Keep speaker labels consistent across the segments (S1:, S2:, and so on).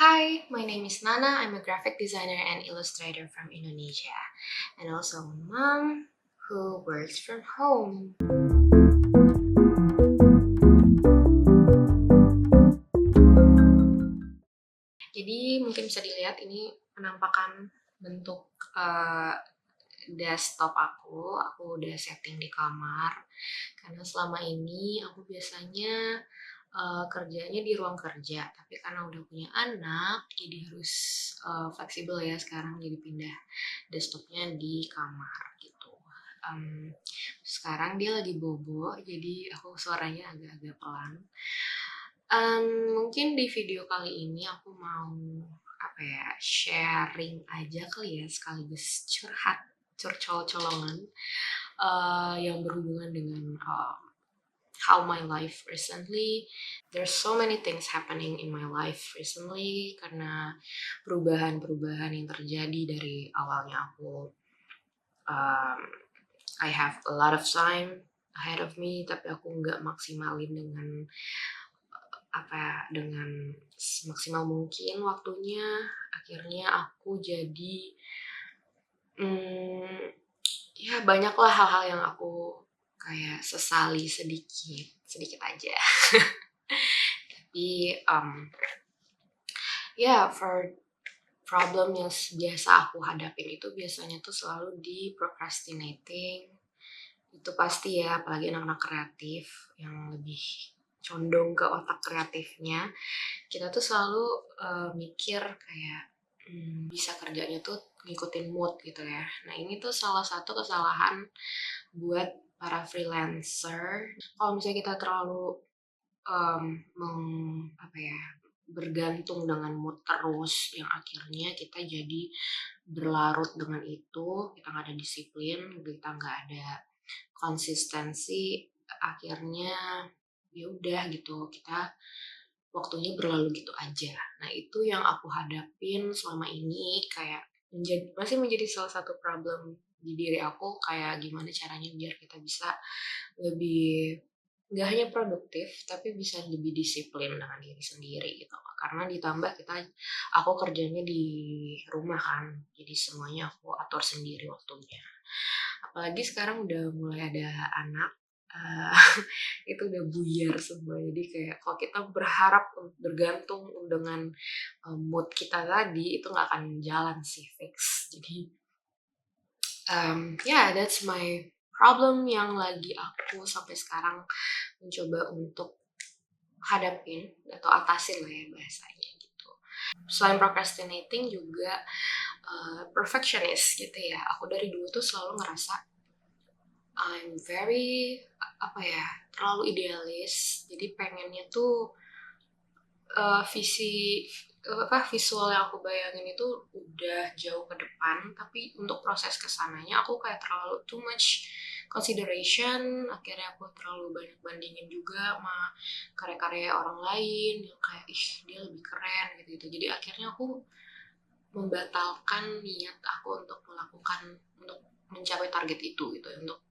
S1: Hi, my name is Nana. I'm a graphic designer and illustrator from Indonesia, and also a mom who works from home. Jadi mungkin bisa dilihat ini penampakan bentuk desktop aku. Aku udah setting di kamar karena selama ini aku biasanya kerjanya di ruang kerja, tapi karena udah punya anak, jadi harus fleksibel ya sekarang, jadi pindah desktopnya di kamar gitu. Em, Sekarang dia lagi bobo, jadi aku suaranya agak-agak pelan. Mungkin di video kali ini aku mau sharing aja kali ya, sekaligus curhat, curcol-colongan yang berhubungan dengan how my life recently. There's so many things happening in my life recently karena perubahan-perubahan yang terjadi dari awalnya aku um, I have a lot of time ahead of me, tapi aku nggak maksimalin dengan semaksimal mungkin waktunya. Akhirnya aku jadi ya banyaklah hal-hal yang aku kayak sesali sedikit sedikit aja. Tapi for problem yang biasa aku hadapin itu biasanya tuh selalu di procrastinating. Itu pasti ya, apalagi anak-anak kreatif yang lebih condong ke otak kreatifnya. Kita tuh selalu mikir kayak bisa kerjanya tuh ngikutin mood gitu ya. Nah ini tuh salah satu kesalahan buat para freelancer. Kalau misalnya kita terlalu bergantung dengan mood terus, yang akhirnya kita jadi berlarut dengan itu, kita nggak ada disiplin, kita nggak ada konsistensi, akhirnya ya udah gitu, kita waktunya berlalu gitu aja. Nah itu yang aku hadapin selama ini, kayak masih menjadi salah satu problem di diri aku, kayak gimana caranya biar kita bisa lebih nggak hanya produktif tapi bisa lebih disiplin dengan diri sendiri gitu. Karena ditambah aku kerjanya di rumah kan, jadi semuanya aku atur sendiri waktunya. Apalagi sekarang udah mulai ada anak, uh, itu udah buyar semua. Jadi kayak kalau kita berharap bergantung dengan mood kita tadi, itu nggak akan jalan sih, fix. Jadi that's my problem yang lagi aku sampai sekarang mencoba untuk hadapin atau atasin lah ya bahasanya gitu. Selain procrastinating juga perfectionist gitu ya. Aku dari dulu tuh selalu ngerasa I'm very terlalu idealis. Jadi pengennya tuh visual yang aku bayangin itu udah jauh ke depan, tapi untuk proses kesananya aku kayak terlalu too much consideration. Akhirnya aku terlalu banyak bandingin juga sama karya-karya orang lain yang kayak dia lebih keren gitu. Jadi akhirnya aku membatalkan niat aku untuk mencapai target itu gitu, untuk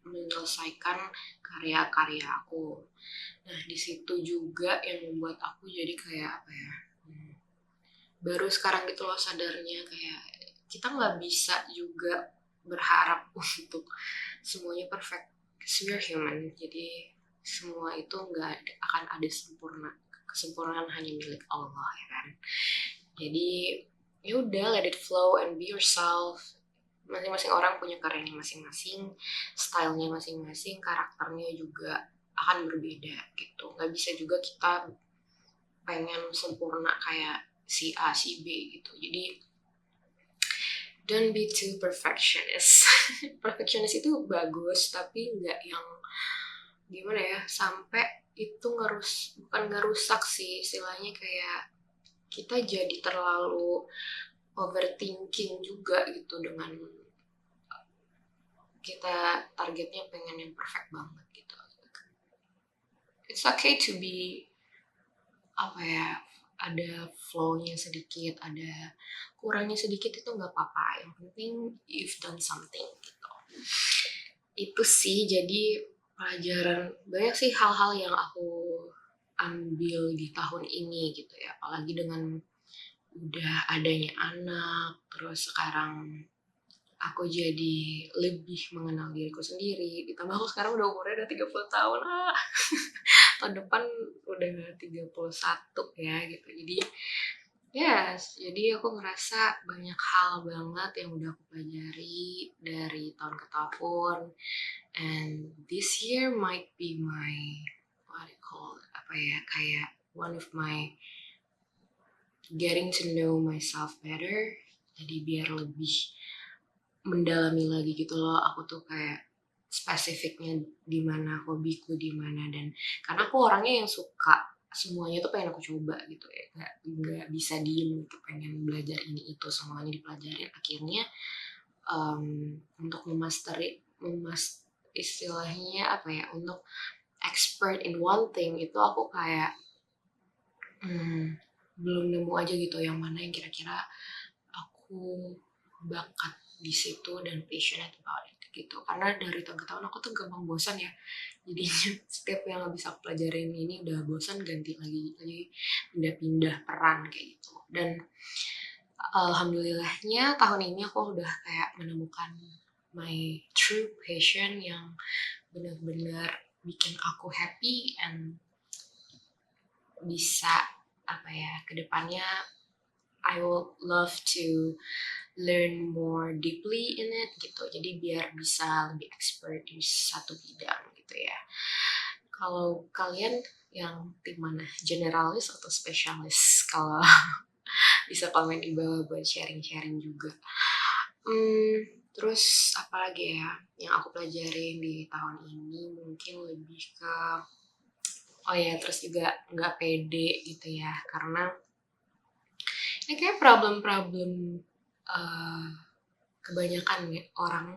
S1: menyelesaikan karya-karya aku. Nah di situ juga yang membuat aku jadi kayak baru sekarang gitu loh sadarnya, kayak kita nggak bisa juga berharap untuk semuanya perfect. We're human, jadi semua itu nggak akan ada sempurna. Kesempurnaan hanya milik Allah ya kan. Jadi ya udah, let it flow and be yourself. Masing-masing orang punya karyanya masing-masing, stylenya masing-masing, karakternya juga akan berbeda gitu. Nggak bisa juga kita pengen sempurna kayak si A, si B gitu. Jadi don't be too perfectionist. Perfectionist itu bagus, tapi nggak yang gimana ya, sampai itu bukan ngerusak sih, istilahnya kayak kita jadi terlalu overthinking juga gitu, dengan kita targetnya pengen yang perfect banget gitu. It's okay to be ada flow-nya sedikit, ada kurangnya sedikit, itu nggak apa-apa. Yang penting you've done something gitu. Itu sih, jadi pelajaran banyak sih hal-hal yang aku ambil di tahun ini gitu ya. Apalagi dengan udah adanya anak, terus sekarang aku jadi lebih mengenal diriku sendiri. Ditambah aku sekarang udah umurnya udah 30 tahun. Tahun depan udah 31 ya gitu. Jadi yes, jadi aku ngerasa banyak hal banget yang udah aku pelajari dari tahun ke tahun. And this year might be my, what I call, apa ya, kayak one of my getting to know myself better. Jadi biar lebih mendalami lagi gitu loh, aku tuh kayak spesifiknya di mana, hobiku di mana, dan karena aku orangnya yang suka semuanya tuh pengen aku coba gitu ya, nggak bisa diem gitu, pengen belajar ini itu semuanya dipelajarin. Akhirnya untuk istilahnya apa ya, untuk expert in one thing itu aku kayak belum nemu aja gitu yang mana yang kira-kira aku bakat di situ dan passionate about it gitu. Karena dari tahun ke tahun aku tuh gampang bosan ya, jadinya setiap yang bisa aku pelajarin ini udah bosan ganti lagi, jadi pindah-pindah peran kayak gitu. Dan alhamdulillahnya tahun ini aku udah kayak menemukan my true passion yang benar-benar bikin aku happy, and bisa apa ya, kedepannya I would love to learn more deeply in it gitu. Jadi biar bisa lebih expert di satu bidang gitu ya. Kalau kalian yang tim mana? Generalis atau spesialis? Kalau bisa komen di bawah buat sharing-sharing juga. Terus apa lagi ya yang aku pelajarin di tahun ini, mungkin lebih ke, oh ya, terus juga nggak pede gitu ya, karena ini kayak problem-problem kebanyakan ya, orang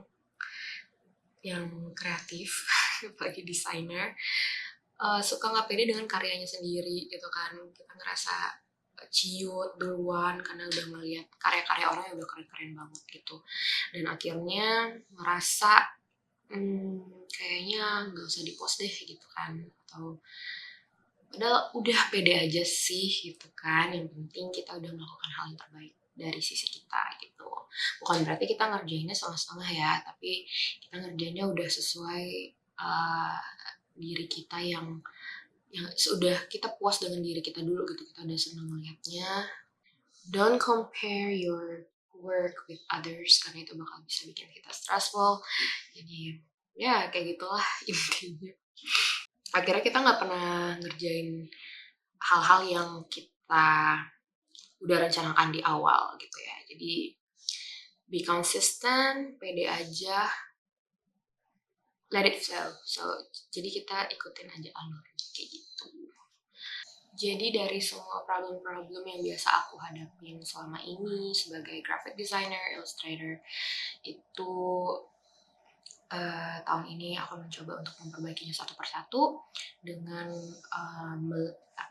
S1: yang kreatif, apalagi desainer, suka nggak pede dengan karyanya sendiri gitu kan. Kita ngerasa ciut duluan karena udah ngeliat karya-karya orang yang udah keren-keren banget gitu. Dan akhirnya ngerasa kayaknya nggak usah di-post deh gitu kan. Atau padahal udah pede aja sih gitu kan. Yang penting kita udah melakukan hal yang terbaik dari sisi kita gitu. Bukan berarti kita ngerjainnya setengah-setengah ya, tapi kita ngerjainnya udah sesuai diri kita yang sudah kita puas dengan diri kita dulu gitu, kita udah seneng melihatnya. Don't compare your work with others karena itu bakal bisa bikin kita stressful. Jadi ya kayak gitulah intinya. Akhirnya kita nggak pernah ngerjain hal-hal yang kita udah rencanakan di awal gitu ya. Jadi be consistent, pede aja, let it flow. So jadi kita ikutin aja alurnya kayak gitu. Jadi dari semua problem-problem yang biasa aku hadapin selama ini sebagai graphic designer, illustrator, itu tahun ini aku mencoba untuk memperbaikinya satu persatu dengan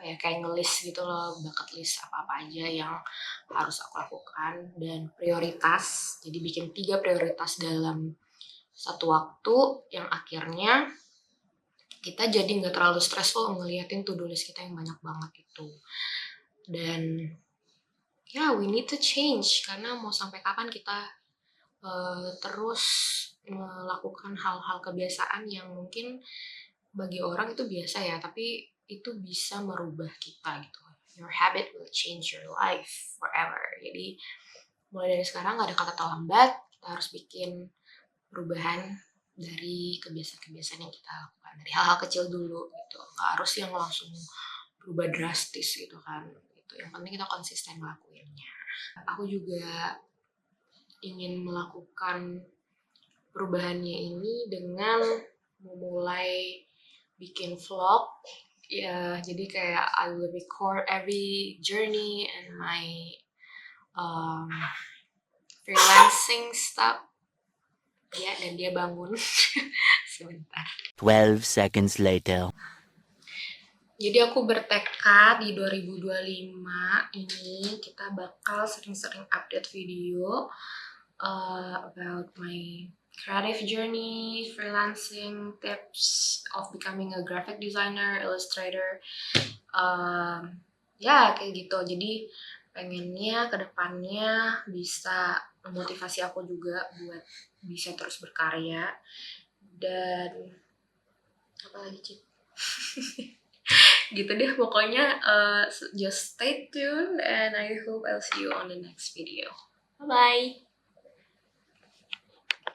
S1: kayak ngelis gitu loh, bucket list apa-apa aja yang harus aku lakukan dan prioritas. Jadi bikin 3 prioritas dalam satu waktu yang akhirnya kita jadi nggak terlalu stressful ngeliatin to-do list kita yang banyak banget itu. Dan we need to change karena mau sampai kapan kita terus melakukan hal-hal kebiasaan yang mungkin bagi orang itu biasa ya, tapi itu bisa merubah kita gitu. Your habit will change your life forever. Jadi mulai dari sekarang gak ada kata terlambat, kita harus bikin perubahan dari kebiasaan-kebiasaan yang kita lakukan, dari hal-hal kecil dulu gitu. Gak harus yang langsung berubah drastis gitu kan. Gitu. Yang penting kita konsisten ngelakuinnya. Aku juga ingin melakukan perubahannya ini dengan memulai bikin vlog ya. Jadi kayak I will record every journey and my freelancing stuff ya. Dan dia bangun sebentar.
S2: 12 seconds later.
S1: Jadi aku bertekad di 2025 ini kita bakal sering-sering update video about my creative journey, freelancing, tips of becoming a graphic designer, illustrator, kayak gitu. Jadi pengennya kedepannya bisa memotivasi aku juga buat bisa terus berkarya. Dan apa lagi, Cip? Gitu deh pokoknya, just stay tuned and I hope I'll see you on the next video. Bye bye.